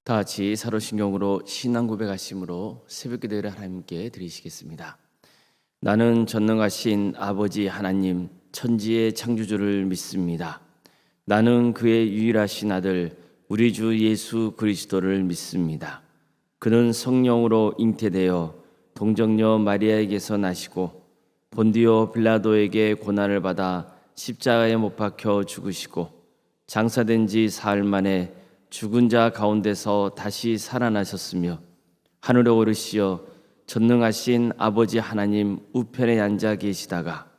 다 같이 사도신경으로 신앙 고백하심으로 새벽기도를 하나님께 드리시겠습니다. 나는 전능하신 아버지 하나님 천지의 창조주를 믿습니다. 나는 그의 유일하신 아들 우리 주 예수 그리스도를 믿습니다. 그는 성령으로 잉태되어 동정녀 마리아에게서 나시고 본디오 빌라도에게 고난을 받아 십자가에 못 박혀 죽으시고 장사된 지 사흘 만에 죽은 자 가운데서 다시 살아나셨으며 하늘에 오르시어 전능하신 아버지 하나님 우편에 앉아 계시다가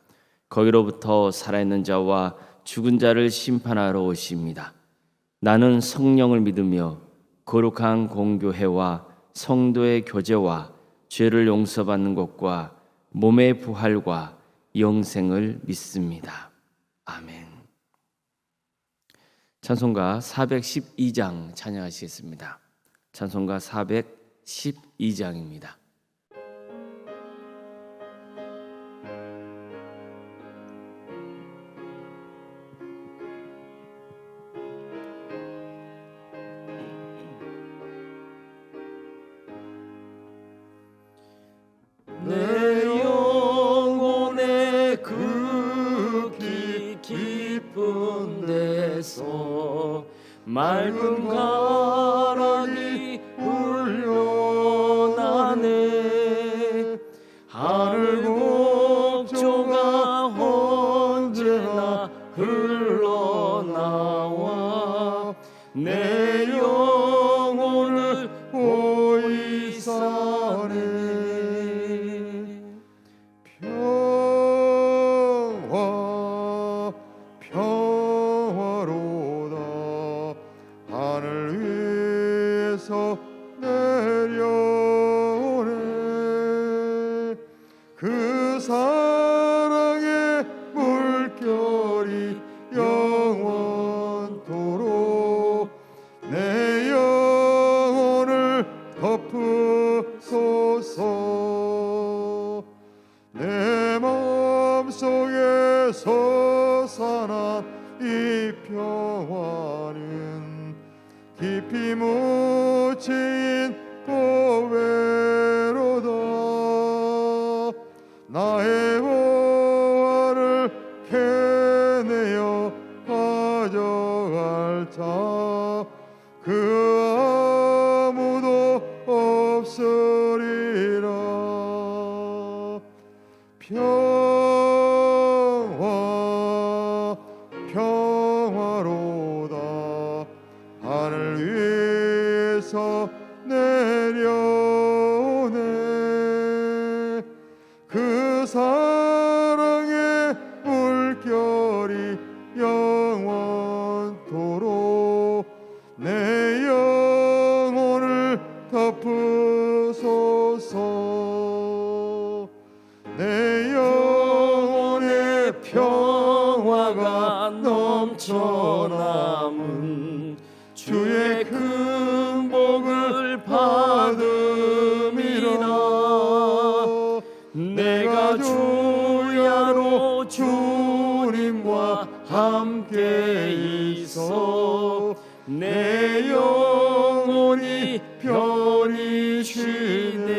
거기로부터 살아있는 자와 죽은 자를 심판하러 오십니다. 나는 성령을 믿으며 거룩한 공교회와 성도의 교제와 죄를 용서받는 것과 몸의 부활과 영생을 믿습니다. 아멘. 찬송가 412장 찬양하시겠습니다. 찬송가 412장입니다. 내 영혼의 극히 깊은 데서 맑은 가락이 울려나네. 하늘 곡조가 언제나 흘러나와 내 영혼을 보이사네. 평화로다 하늘 위에서 내려오네. 그 사랑의 물결이 영원토록 내 영혼을 덮으소서. 내 마음속에 솟아난 이 평화는 깊이 묻힌 보배로다. 나의 보화를 캐내어 가져갈 자 그 아무도 없으리라. 평화로다 하늘 위에서 내려오네. 그 사랑의 물결이 영원토록 내 영혼을 덮으소서. 내 영혼의 평화가 넘쳐남은 주의 큰 복을 받음이라. 내가 주야로 주님과 함께 있어 내 영혼이 편히 쉬네.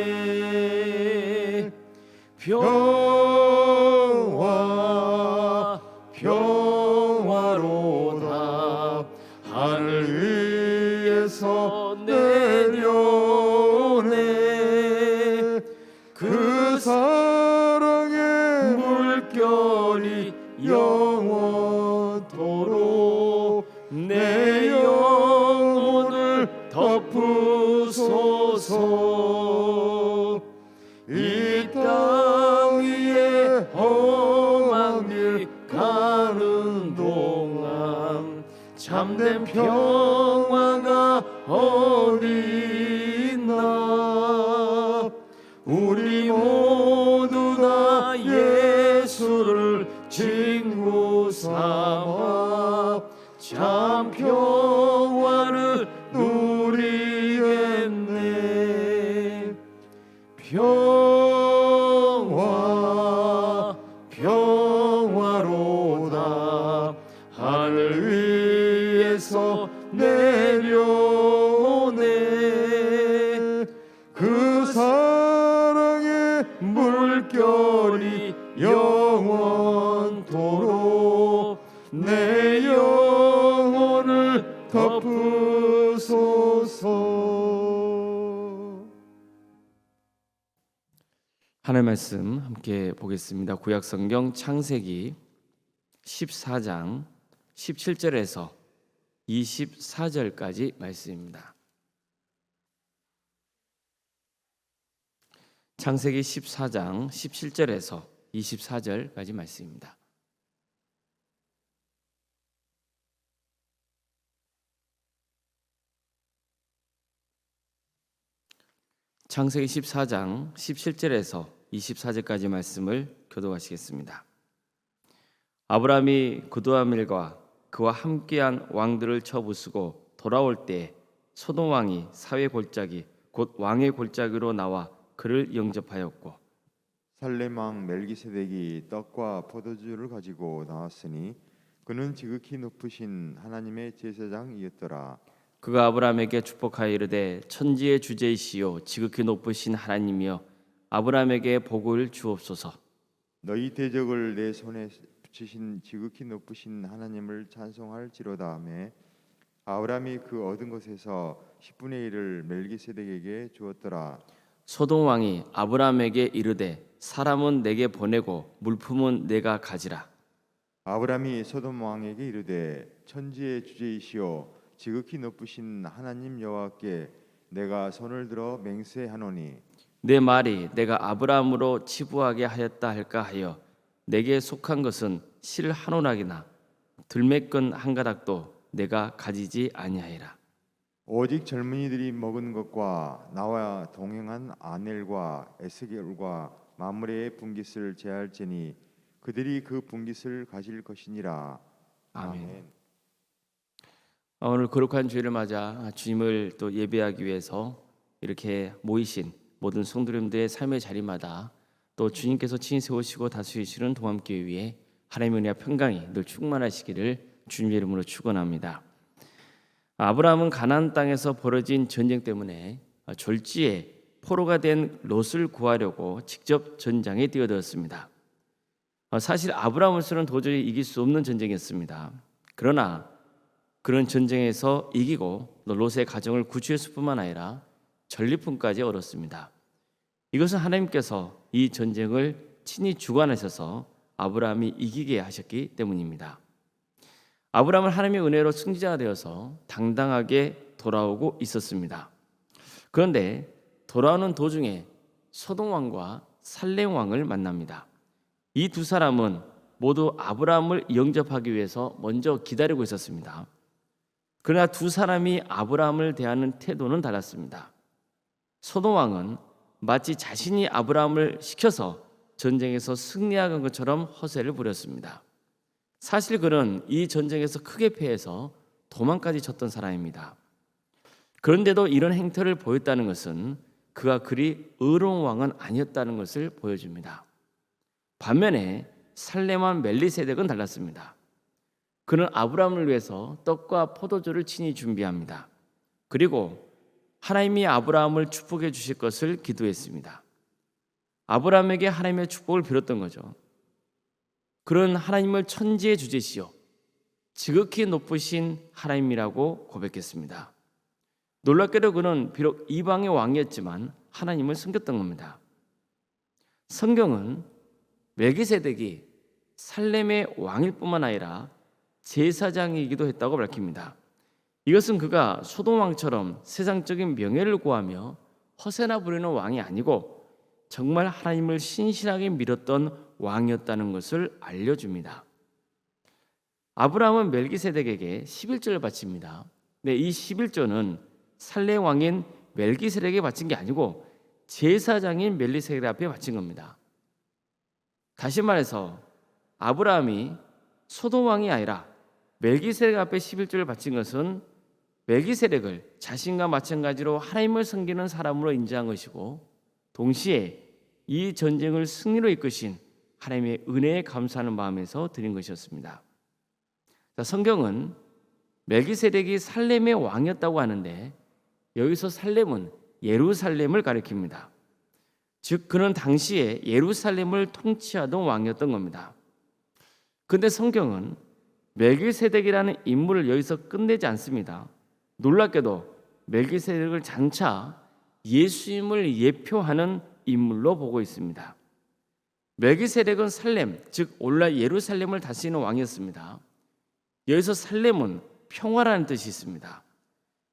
평화로다 하늘 위에서 내려오네. 그 사랑의 물결이 영원토록 내 영혼을 덮으소서. 이 땅 위에 험한 길 가는 동안 참된 평화가 어디 있나. 우리 모두 다 예수를 친구 삼아 참 평화를 누리겠네. 평화로다 하늘 위에서 내려오네. 그 사랑의 물결이 영원토록 내 영혼을 덮으소서. 하나님의 말씀 함께 보겠습니다. 구약성경 창세기 14장 17절에서 24절까지 말씀입니다. 창세기 14장 17절에서 24절까지 말씀입니다. 창세기 14장 17절에서 24절까지 말씀을 교독하시겠습니다. 아브라함이 그도아밀과 그와 함께한 왕들을 쳐부수고 돌아올 때 소돔 왕이 사회 골짜기 곧 왕의 골짜기로 나와 그를 영접하였고 살렘 왕 멜기세덱이 떡과 포도주를 가지고 나왔으니 그는 지극히 높으신 하나님의 제사장이었더라. 그가 아브라함에게 축복하여 이르되 천지의 주제이시요 지극히 높으신 하나님이여 아브라함에게 복을 주옵소서. 너희 대적을 내 손에 붙이신 지극히 높으신 하나님을 찬송할지로다 하매 아브라함이 그 얻은 것에서 10분의 1을 멜기세덱에게 주었더라. 소돔 왕이 아브라함에게 이르되 사람은 내게 보내고 물품은 내가 가지라. 아브라함이 소돔 왕에게 이르되 천지의 주제이시오 지극히 높으신 하나님 여호와께 내가 손을 들어 맹세하노니 내 말이 내가 아브라함으로 치부하게 하였다 할까 하여 내게 속한 것은 실 한 오락이나 들매끈 한 가닥도 내가 가지지 아니하리라. 오직 젊은이들이 먹은 것과 나와 동행한 아넬과 에스겔과 마므레의 분깃을 제할지니 그들이 그 분깃을 가질 것이니라. 아멘. 오늘 거룩한 주일을 맞아 주님을 또 예배하기 위해서 이렇게 모이신 모든 성도님들의 삶의 자리마다 또 주님께서 친히 세우시고 다스리시는 동함교회 위에 하나님의 은혜와 평강이 늘 충만하시기를 주님의 이름으로 축원합니다. 아브라함은 가나안 땅에서 벌어진 전쟁 때문에 졸지에 포로가 된 롯을 구하려고 직접 전장에 뛰어들었습니다. 사실 아브라함으로서는 도저히 이길 수 없는 전쟁이었습니다. 그러나 그런 전쟁에서 이기고 롯의 가정을 구출했을 뿐만 아니라 전리품까지 얻었습니다. 이것은 하나님께서 이 전쟁을 친히 주관하셔서 아브라함이 이기게 하셨기 때문입니다. 아브라함은 하나님의 은혜로 승리자가 되어서 당당하게 돌아오고 있었습니다. 그런데 돌아오는 도중에 소돔 왕과 살렘 왕을 만납니다. 이 두 사람은 모두 아브라함을 영접하기 위해서 먼저 기다리고 있었습니다. 그러나 두 사람이 아브라함을 대하는 태도는 달랐습니다. 소돔 왕은 마치 자신이 아브라함을 시켜서 전쟁에서 승리한 것처럼 허세를 부렸습니다. 사실 그는 이 전쟁에서 크게 패해서 도망까지 쳤던 사람입니다. 그런데도 이런 행태를 보였다는 것은 그가 그리 의로운 왕은 아니었다는 것을 보여줍니다. 반면에 살렘 왕 멜리세덱은 달랐습니다. 그는 아브라함을 위해서 떡과 포도주를 친히 준비합니다. 그리고 하나님이 아브라함을 축복해 주실 것을 기도했습니다. 아브라함에게 하나님의 축복을 빌었던 거죠. 그런 하나님을 천지의 주제시요 지극히 높으신 하나님이라고 고백했습니다. 놀랍게도 그는 비록 이방의 왕이었지만 하나님을 섬겼던 겁니다. 성경은 멜기세덱이 살렘의 왕일 뿐만 아니라 제사장이기도 했다고 밝힙니다. 이것은 그가 소돔 왕처럼 세상적인 명예를 구하며 허세나 부리는 왕이 아니고 정말 하나님을 신실하게 믿었던 왕이었다는 것을 알려줍니다. 아브라함은 멜기세덱에게 11조를 바칩니다. 네, 이 11조는 살렘 왕인 멜기세덱에게 바친 게 아니고 제사장인 멜리세덱 앞에 바친 겁니다. 다시 말해서 아브라함이 소돔 왕이 아니라 멜기세덱 앞에 11조를 바친 것은 멜기세덱을 자신과 마찬가지로 하나님을 섬기는 사람으로 인정한 것이고 동시에 이 전쟁을 승리로 이끄신 하나님의 은혜에 감사하는 마음에서 드린 것이었습니다. 성경은 멜기세덱이 살렘의 왕이었다고 하는데 여기서 살렘은 예루살렘을 가리킵니다. 즉 그는 당시에 예루살렘을 통치하던 왕이었던 겁니다. 그런데 성경은 멜기세덱이라는 인물을 여기서 끝내지 않습니다. 놀랍게도 멜기세덱을 장차 예수님을 예표하는 인물로 보고 있습니다. 멜기세덱은 살렘, 즉 오늘날 예루살렘을 다스리는 왕이었습니다. 여기서 살렘은 평화라는 뜻이 있습니다.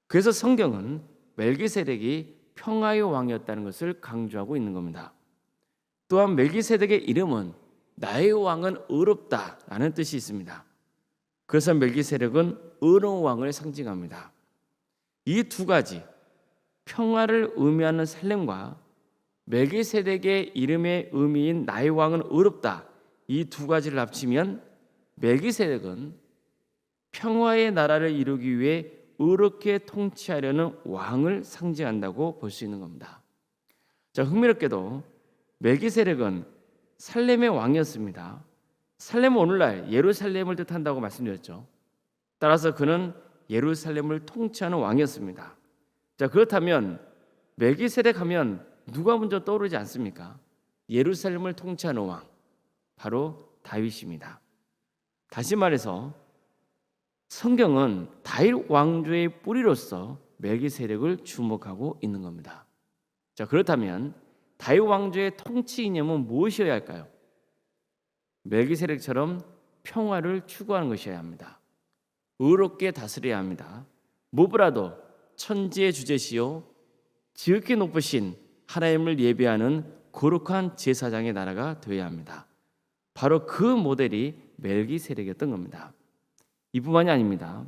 그래서 성경은 멜기세덱이 평화의 왕이었다는 것을 강조하고 있는 겁니다. 또한 멜기세덱의 이름은 나의 왕은 의롭다라는 뜻이 있습니다. 그래서 멜기세덱은 의로운 왕을 상징합니다. 이 두 가지, 평화를 의미하는 살렘과 멜기세덱의 이름의 의미인 나의 왕은 의롭다, 이 두 가지를 합치면 멜기세덱은 평화의 나라를 이루기 위해 의롭게 통치하려는 왕을 상징한다고 볼 수 있는 겁니다. 자, 흥미롭게도 멜기세덱은 살렘의 왕이었습니다. 살렘은 오늘날 예루살렘을 뜻한다고 말씀드렸죠. 따라서 그는 예루살렘을 통치하는 왕이었습니다. 자, 그렇다면 멜기세덱 하면 누가 먼저 떠오르지 않습니까? 예루살렘을 통치하는 왕, 바로 다윗입니다. 다시 말해서 성경은 다윗 왕조의 뿌리로서 멜기세덱을 주목하고 있는 겁니다. 자, 그렇다면 다윗 왕조의 통치 이념은 무엇이어야 할까요? 멜기세덱처럼 평화를 추구하는 것이어야 합니다. 의롭게 다스려야 합니다. 무엇보다도 천지의 주제시요 지극히 높으신 하나님을 예배하는 거룩한 제사장의 나라가 되어야 합니다. 바로 그 모델이 멜기세덱이었던 겁니다. 이뿐만이 아닙니다.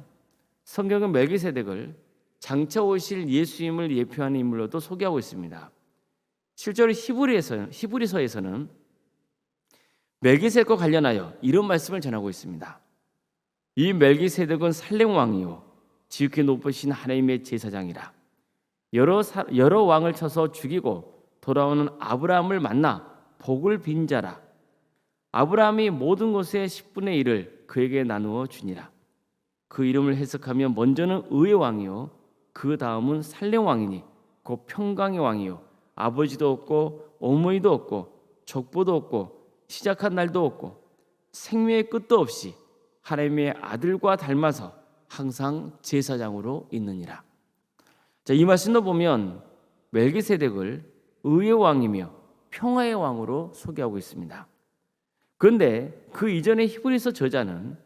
성경은 멜기세덱을 장차 오실 예수님을 예표하는 인물로도 소개하고 있습니다. 실제로 히브리서에서는 멜기세덱과 관련하여 이런 말씀을 전하고 있습니다. 이 멜기세덱은 살렘 왕이요 지극히 높으신 하나님의 제사장이라. 여러 왕을 쳐서 죽이고 돌아오는 아브라함을 만나 복을 빈 자라. 아브라함이 모든 것의 10분의 1을 그에게 나누어 주니라. 그 이름을 해석하면 먼저는 의의 왕이요 그 다음은 살렘 왕이니 곧 평강의 왕이요 아버지도 없고 어머니도 없고 족보도 없고 시작한 날도 없고 생명의 끝도 없이 하나님의 아들과 닮아서 항상 제사장으로 있느니라. 자, 이 말씀도 보면 멜기세덱을 의의 왕이며 평화의 왕으로 소개하고 있습니다. 그런데 그 이전의 히브리서 저자는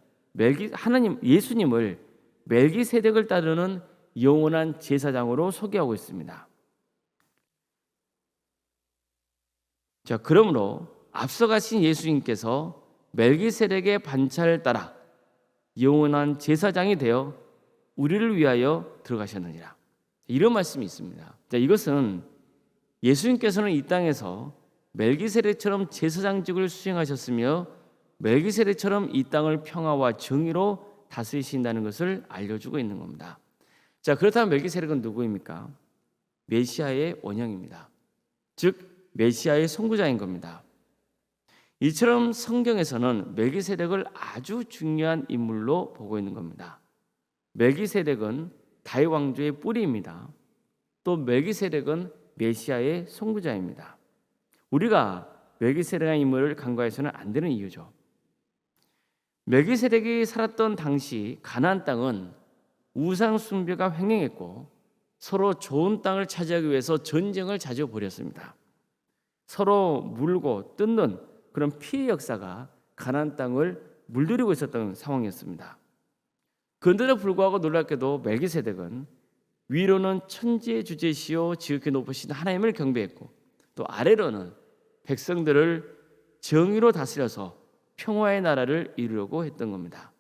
예수님을 멜기세덱을 따르는 영원한 제사장으로 소개하고 있습니다. 자, 그러므로 앞서가신 예수님께서 멜기세덱의 반차를 따라 영원한 제사장이 되어 우리를 위하여 들어가셨느니라. 이런 말씀이 있습니다. 자, 이것은 예수님께서는 이 땅에서 멜기세덱처럼 제사장직을 수행하셨으며 멜기세덱처럼 이 땅을 평화와 정의로 다스리신다는 것을 알려주고 있는 겁니다. 자, 그렇다면 멜기세덱은 누구입니까? 메시아의 원형입니다. 즉 메시아의 선구자인 겁니다. 이처럼 성경에서는 멜기세덱을 아주 중요한 인물로 보고 있는 겁니다. 멜기세덱은 다윗 왕조의 뿌리입니다. 또 멜기세덱은 메시아의 선구자입니다. 우리가 멜기세덱의 인물을 간과해서는 안 되는 이유죠. 멜기세덱이 살았던 당시 가나안 땅은 우상 숭배가 횡행했고 서로 좋은 땅을 차지하기 위해서 전쟁을 자주 벌였습니다. 서로 물고 뜯는 그런 피해 역사가 가나안 땅을 물들이고 있었던 상황이었습니다. 그런데도 불구하고 놀랍게도 멜기세덱은 위로는 천지의 주제시요 지극히 높으신 하나님을 경배했고 또 아래로는 백성들을 정의로 다스려서 평화의 나라를 이루려고 했던 겁니다.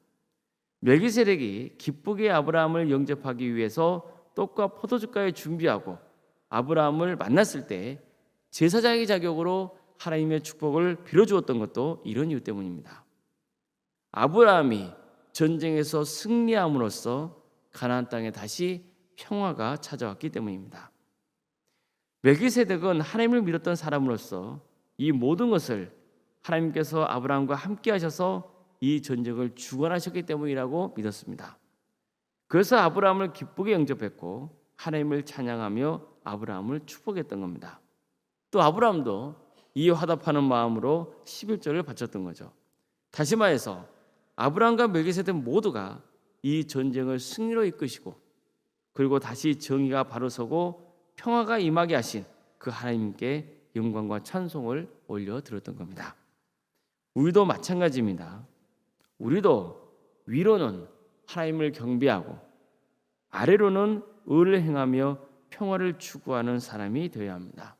멜기세덱이 기쁘게 아브라함을 영접하기 위해서 떡과 포도주가에 준비하고 아브라함을 만났을 때 제사장의 자격으로 하나님의 축복을 빌어주었던 것도 이런 이유 때문입니다. 아브라함이 전쟁에서 승리함으로써 가나안 땅에 다시 평화가 찾아왔기 때문입니다. 멜기세덱은 하나님을 믿었던 사람으로서 이 모든 것을 하나님께서 아브라함과 함께 하셔서 이 전쟁을 주관하셨기 때문이라고 믿었습니다. 그래서 아브라함을 기쁘게 영접했고 하나님을 찬양하며 아브라함을 축복했던 겁니다. 또 아브라함도 이에 화답하는 마음으로 11절을 바쳤던 거죠. 다시 말해서 아브라함과 멜기세덱 모두가 이 전쟁을 승리로 이끄시고 그리고 다시 정의가 바로 서고 평화가 임하게 하신 그 하나님께 영광과 찬송을 올려드렸던 겁니다. 우리도 마찬가지입니다. 우리도 위로는 하나님을 경배하고 아래로는 의를 행하며 평화를 추구하는 사람이 되어야 합니다.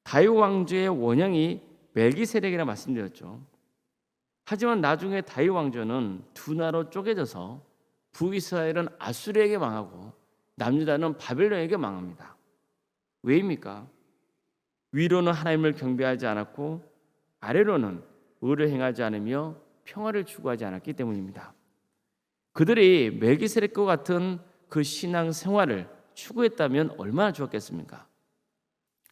다윗 왕조의 원형이 멜기세덱이라 말씀드렸죠. 하지만 나중에 다윗 왕조는 두 나라로 쪼개져서 북이스라엘은 아수르에게 망하고 남유다는 바벨론에게 망합니다. 왜입니까? 위로는 하나님을 경배하지 않았고 아래로는 의를 행하지 않으며 평화를 추구하지 않았기 때문입니다. 그들이 멜기세덱과 같은 그 신앙 생활을 추구했다면 얼마나 좋았겠습니까?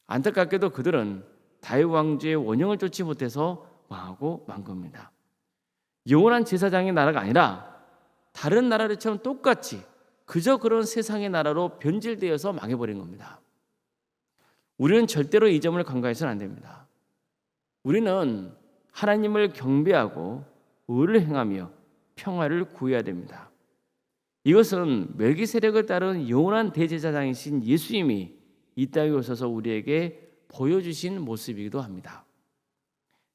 안타깝게도 그들은 다윗 왕조의 원형을 쫓지 못해서 망하고 만 겁니다. 영원한 제사장의 나라가 아니라 다른 나라들처럼 똑같이 그저 그런 세상의 나라로 변질되어서 망해버린 겁니다. 우리는 절대로 이 점을 간과해서는 안 됩니다. 우리는 하나님을 경배하고 의를 행하며 평화를 구해야 됩니다. 이것은 멜기세덱을 따른 영원한 대제사장이신 예수님이 이 땅에 오셔서 우리에게 보여주신 모습이기도 합니다.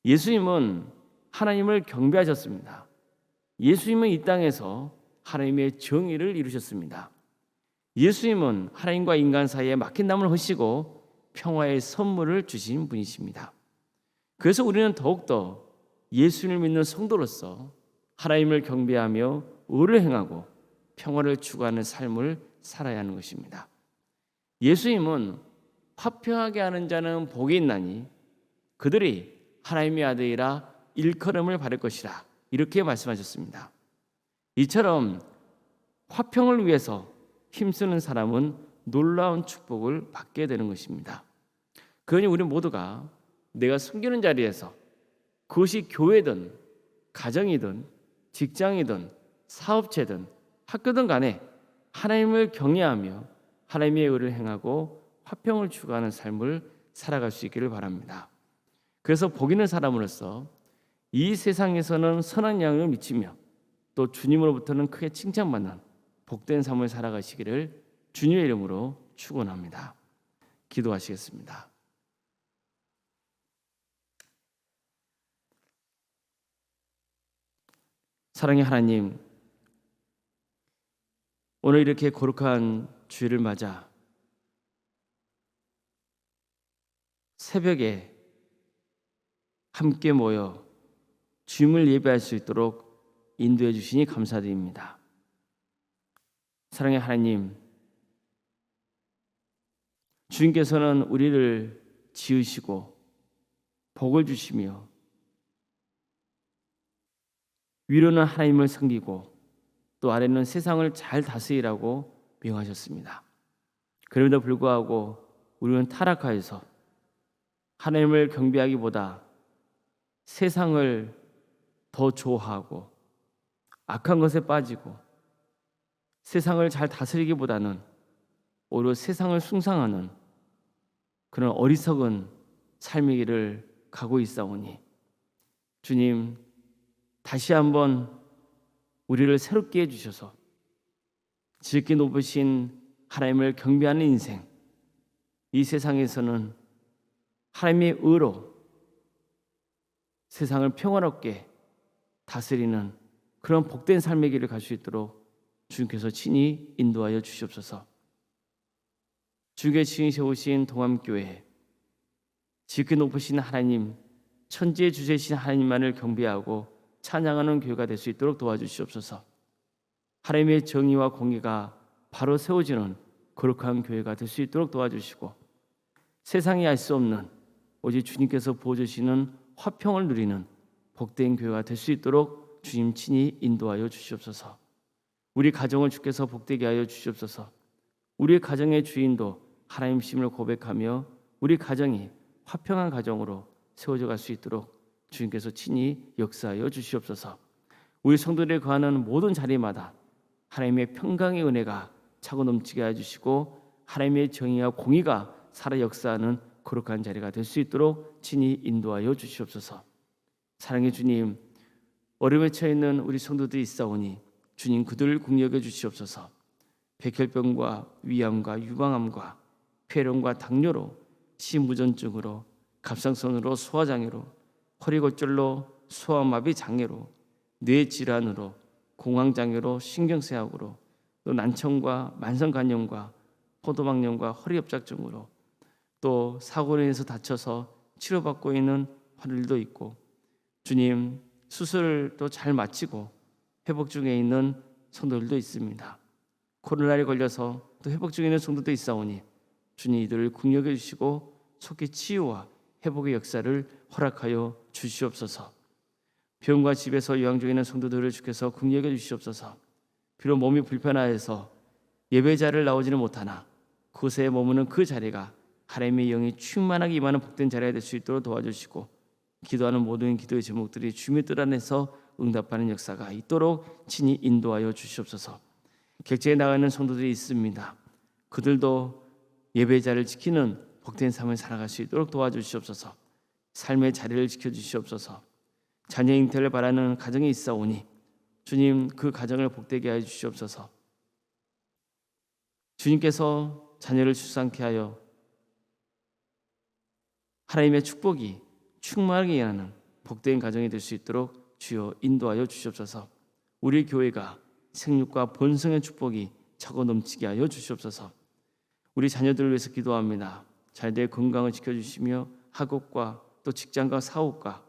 예수님은 하나님을 경배하셨습니다. 예수님은 이 땅에서 하나님의 정의를 이루셨습니다. 예수님은 하나님과 인간 사이에 막힌 담을 허시고 평화의 선물을 주신 분이십니다. 그래서 우리는 더욱더 예수님을 믿는 성도로서 하나님을 경배하며 의를 행하고 평화를 추구하는 삶을 살아야 하는 것입니다. 예수님은 화평하게 하는 자는 복이 있나니 그들이 하나님의 아들이라 일컬음을 받을 것이라 이렇게 말씀하셨습니다. 이처럼 화평을 위해서 힘쓰는 사람은 놀라운 축복을 받게 되는 것입니다. 그러니 우리 모두가 내가 섬기는 자리에서 그것이 교회든 가정이든 직장이든 사업체든 학교든 간에 하나님을 경외하며 하나님의 의를 행하고 화평을 추구하는 삶을 살아갈 수 있기를 바랍니다. 그래서 복 있는 사람으로서 이 세상에서는 선한 영향을 미치며 또 주님으로부터는 크게 칭찬받는 복된 삶을 살아가시기를 주님의 이름으로 축원합니다. 기도하시겠습니다. 사랑의 하나님, 오늘 이렇게 거룩한 주일을 맞아 새벽에 함께 모여 주님을 예배할 수 있도록 인도해 주시니 감사드립니다. 사랑의 하나님, 주님께서는 우리를 지으시고 복을 주시며 위로는 하나님을 섬기고 또 아래는 세상을 잘 다스리라고 명하셨습니다. 그럼에도 불구하고 우리는 타락하여서 하나님을 경배하기보다 세상을 더 좋아하고 악한 것에 빠지고 세상을 잘 다스리기보다는 오히려 세상을 숭상하는 그런 어리석은 삶의 길을 가고 있사오니 주님, 다시 한번 우리를 새롭게 해주셔서 지극히 높으신 하나님을 경배하는 인생, 이 세상에서는 하나님의 의로 세상을 평화롭게 다스리는 그런 복된 삶의 길을 갈 수 있도록 주님께서 친히 인도하여 주시옵소서. 주께 친히 세우신 동암교회, 지극히 높으신 하나님, 천지의 주제이신 하나님만을 경배하고 찬양하는 교회가 될 수 있도록 도와주시옵소서. 하나님의 정의와 공의가 바로 세워지는 거룩한 교회가 될 수 있도록 도와주시고 세상이 알 수 없는 오직 주님께서 부어주시는 화평을 누리는 복된 교회가 될 수 있도록 주님 친히 인도하여 주시옵소서. 우리 가정을 주께서 복되게 하여 주시옵소서. 우리 가정의 주인도 하나님심을 고백하며 우리 가정이 화평한 가정으로 세워져 갈 수 있도록 주님께서 친히 역사하여 주시옵소서. 우리 성도들이 거하는 모든 자리마다 하나님의 평강의 은혜가 차고 넘치게 해주시고 하나님의 정의와 공의가 살아 역사하는 거룩한 자리가 될 수 있도록 친히 인도하여 주시옵소서. 사랑의 주님, 어려움에 처해 있는 우리 성도들이 있사오니 주님 그들을 국력해 주시옵소서. 백혈병과 위암과 유방암과 폐렴과 당뇨로, 심부전증으로, 갑상선으로, 소화장애로, 허리골절로, 소아마비 장애로, 뇌질환으로, 공황장애로, 신경쇠약으로, 또 난청과 만성간염과 포도막염과 허리협착증으로, 또 사고로 인해서 다쳐서 치료받고 있는 환우들도 있고, 주님 수술을 또 잘 마치고 회복 중에 있는 성도들도 있습니다. 코로나에 걸려서 또 회복 중에 있는 성도도 있사오니 주님 이들을 국력해 주시고 속히 치유와 회복의 역사를 허락하여 주시옵소서. 병과 집에서 요양 중에 있는 성도들을 주께서 국력해 주시옵소서. 비록 몸이 불편하여서 예배자를 나오지는 못하나 그곳에 머무는 그 자리가 하나님의 영이 충만하게 임하는 복된 자리가 될 수 있도록 도와주시고, 기도하는 모든 기도의 제목들이 주님의 뜻 안에서 응답하는 역사가 있도록 친히 인도하여 주시옵소서. 객지에 나가는 성도들이 있습니다. 그들도 예배자를 지키는 복된 삶을 살아갈 수 있도록 도와주시옵소서. 삶의 자리를 지켜주시옵소서. 자녀 잉태를 바라는 가정이 있사오니 주님 그 가정을 복되게 하여 주시옵소서. 주님께서 자녀를 출산케 하여 하나님의 축복이 충만하게 일하는 복된 가정이 될 수 있도록 주여 인도하여 주시옵소서. 우리 교회가 생육과 본성의 축복이 차고 넘치게 하여 주시옵소서. 우리 자녀들을 위해서 기도합니다. 잘될 건강을 지켜주시며 학업과 또 직장과 사업과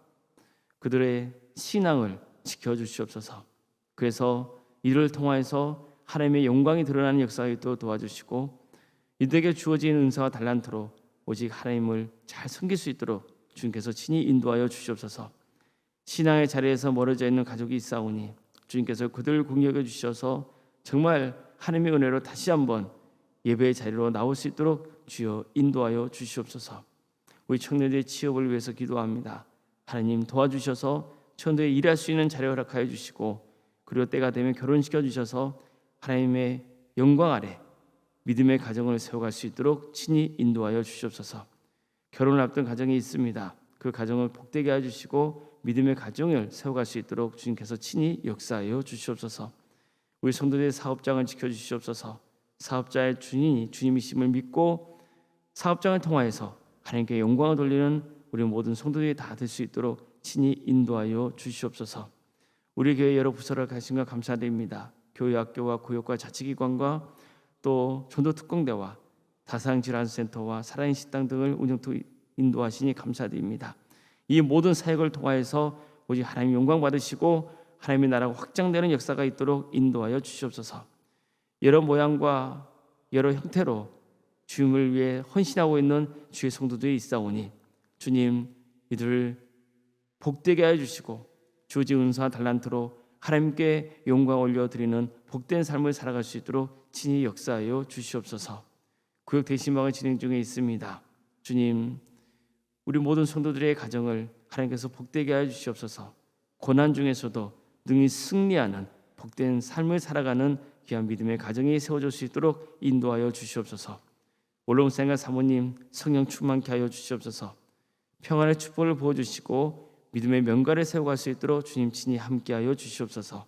그들의 신앙을 지켜주시옵소서. 그래서 이를 통하여서 하나님의 영광이 드러나는 역사에 또 도와주시고, 이들에게 주어진 은사와 달란트로 오직 하나님을 잘 섬길 수 있도록 주님께서 친히 인도하여 주시옵소서. 신앙의 자리에서 멀어져 있는 가족이 있사오니 주님께서 그들을 공격해 주셔서 정말 하나님의 은혜로 다시 한번 예배의 자리로 나올 수 있도록 주여 인도하여 주시옵소서. 우리 청년들의 취업을 위해서 기도합니다. 하나님 도와주셔서 청년들이 일할 수 있는 자리 허락하여 주시고, 그리고 때가 되면 결혼시켜 주셔서 하나님의 영광 아래 믿음의 가정을 세워갈 수 있도록 친히 인도하여 주시옵소서. 결혼을 앞둔 가정이 있습니다. 그 가정을 복되게 하여 주시고 믿음의 가정을 세워갈 수 있도록 주님께서 친히 역사하여 주시옵소서. 우리 성도들의 사업장을 지켜주시옵소서. 사업자의 주인이 주님이심을 믿고 사업장을 통하여서 하나님께 영광을 돌리는 우리 모든 성도들이 다 될 수 있도록 친히 인도하여 주시옵소서. 우리 교회 여러 부서를 가신 것 감사드립니다. 교회학교와 구역과 자치기관과 또 전도특공대와 다산질환센터와 살아있는 식당 등을 운영 인도하시니 감사드립니다. 이 모든 사역을 통하여서 오직 하나님 영광 받으시고 하나님의 나라가 확장되는 역사가 있도록 인도하여 주시옵소서. 여러 모양과 여러 형태로 주님을 위해 헌신하고 있는 주의 성도들이 있사오니 주님 이들을 복되게 하여 주시고 주어진 은사와 달란트로 하나님께 영광 올려드리는 복된 삶을 살아갈 수 있도록 친히 역사하여 주시옵소서. 구역 대신방을 진행 중에 있습니다. 주님 우리 모든 성도들의 가정을 하나님께서 복되게 하여 주시옵소서. 고난 중에서도 능히 승리하는 복된 삶을 살아가는 귀한 믿음의 가정이 세워질 수 있도록 인도하여 주시옵소서. 올롱생과 사모님 성령 충만케 하여 주시옵소서. 평안의 축복을 부어주시고 믿음의 명가를 세워갈 수 있도록 주님 친히 함께하여 주시옵소서.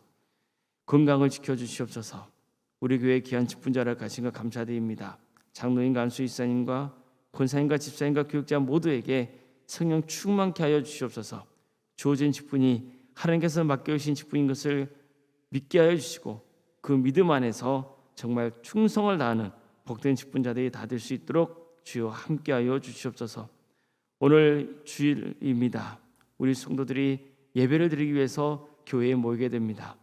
건강을 지켜주시옵소서. 우리 교회 귀한 직분자를 가신 것 감사드립니다. 장로인 간수 이사님과 권사님과 집사님과 교육자 모두에게 성령 충만케 하여 주시옵소서. 주어진 직분이 하나님께서 맡겨주신 직분인 것을 믿게 하여 주시고 그 믿음 안에서 정말 충성을 다하는 복된 직분자들이 다 될 수 있도록 주여 함께하여 주시옵소서. 오늘 주일입니다. 우리 성도들이 예배를 드리기 위해서 교회에 모이게 됩니다.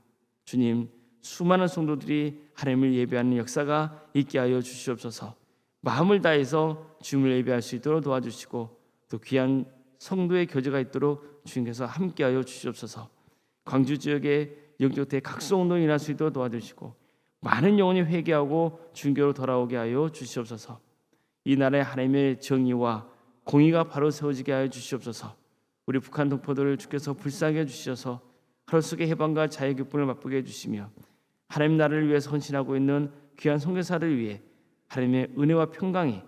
주님 수많은 성도들이 하나님을 예배하는 역사가 있게 하여 주시옵소서. 마음을 다해서 주님을 예배할 수 있도록 도와주시고 또 귀한 성도의 교제가 있도록 주님께서 함께하여 주시옵소서. 광주 지역의 영적 대각성운동이 일어날 수 있도록 도와주시고 많은 영혼이 회개하고 주님께로 돌아오게 하여 주시옵소서. 이 나라의 하나님의 정의와 공의가 바로 세워지게 하여 주시옵소서. 우리 북한 동포들을 주께서 불쌍히 해주셔서 하루 속의 해방과 자유의 기쁨을 맛보게 해주시며 하나님 나라를 위해서 헌신하고 있는 귀한 선교사를 위해 하나님의 은혜와 평강이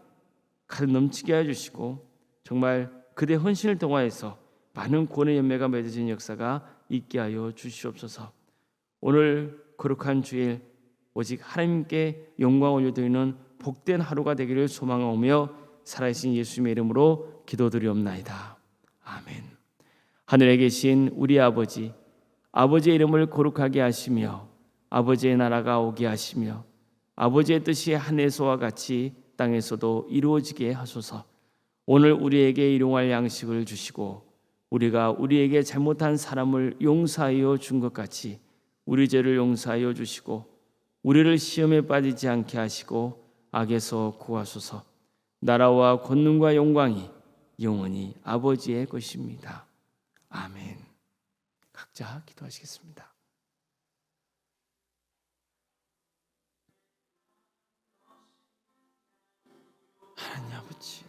가득 넘치게 해주시고 정말 그대 헌신을 통하여서 많은 구원의 열매가 맺어지는 역사가 있게 하여 주시옵소서. 오늘 거룩한 주일 오직 하나님께 영광 올려드리는 복된 하루가 되기를 소망하며 살아계신 예수님의 이름으로 기도드리옵나이다. 아멘. 하늘에 계신 우리 아버지, 아버지의 이름을 거룩하게 하시며 아버지의 나라가 오게 하시며 아버지의 뜻이 하늘에서와 같이 땅에서도 이루어지게 하소서. 오늘 우리에게 일용할 양식을 주시고 우리가 우리에게 잘못한 사람을 용서하여 준 것 같이 우리 죄를 용서하여 주시고 우리를 시험에 빠지지 않게 하시고 악에서 구하소서. 나라와 권능과 영광이 영원히 아버지의 것입니다. 아멘. 각자 기도하시겠습니다. 하나님 아버지,